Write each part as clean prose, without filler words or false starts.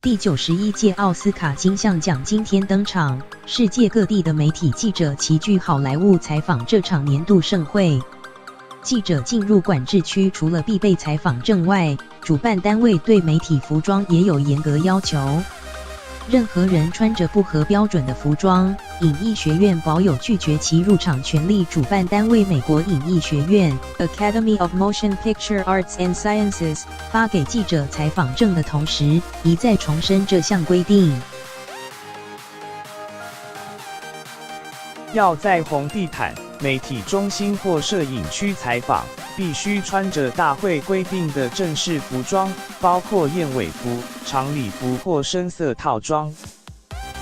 第91届奥斯卡金像奖今天登场，世界各地的媒体记者齐聚好莱坞采访这场年度盛会。记者进入管制区，除了必备采访证外，主办单位对媒体服装也有严格要求。任何人穿着不合标准的服装，影艺学院保有拒绝其入场权利。主办单位美国影艺学院 Academy of Motion Picture Arts and Sciences 发给记者采访证的同时，一再重申这项规定。要在红地毯、媒体中心或摄影区采访，必须穿着大会规定的正式服装，包括燕尾服、长礼服或深色套装。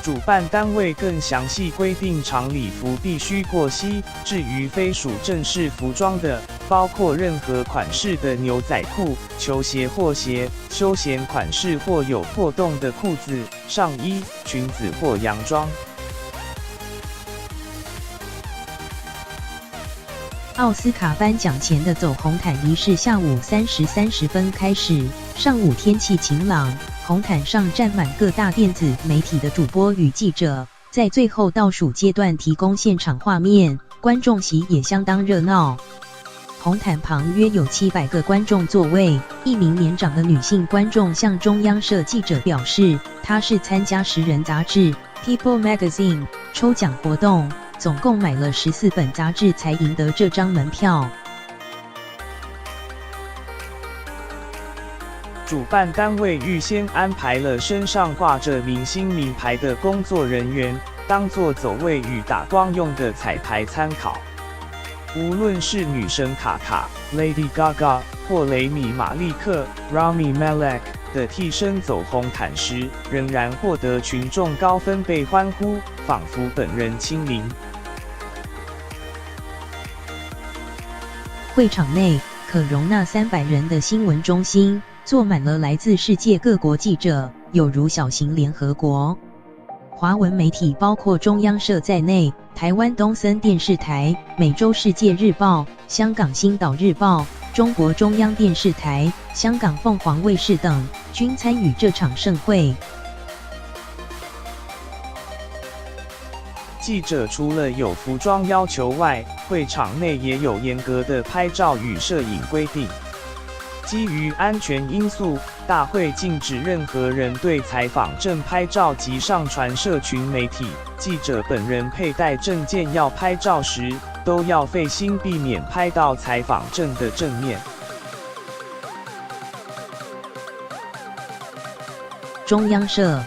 主办单位更详细规定，长礼服必须过膝。至于非属正式服装的，包括任何款式的牛仔裤、球鞋或鞋、休闲款式或有破洞的裤子、上衣、裙子或洋装。奥斯卡颁奖前的走红毯仪式下午3时30分开始。上午天气晴朗，红毯上站满各大电子媒体的主播与记者，在最后倒数阶段提供现场画面，观众席也相当热闹。红毯旁约有700个观众座位。一名年长的女性观众向中央社记者表示，她是参加《时人》杂志 People Magazine 抽奖活动，总共买了14本杂志才赢得这张门票。主办单位预先安排了身上挂着明星名牌的工作人员，当作走位与打光用的彩排参考。无论是女神卡卡 Lady Gaga 或雷米马利克 Rami Malek 的替身走红毯时，仍然获得群众高分贝欢呼，仿佛本人亲临。会场内可容纳300人的新闻中心，坐满了来自世界各国记者，有如小型联合国。华文媒体包括中央社在内，台湾东森电视台、美洲世界日报、香港星岛日报、中国中央电视台、香港凤凰卫视等，均参与这场盛会。记者除了有服装要求外，会场内也有严格的拍照与摄影规定。基于安全因素，大会禁止任何人对采访证拍照及上传社群媒体。记者本人佩戴证件要拍照时，都要费心避免拍到采访证的正面。中央社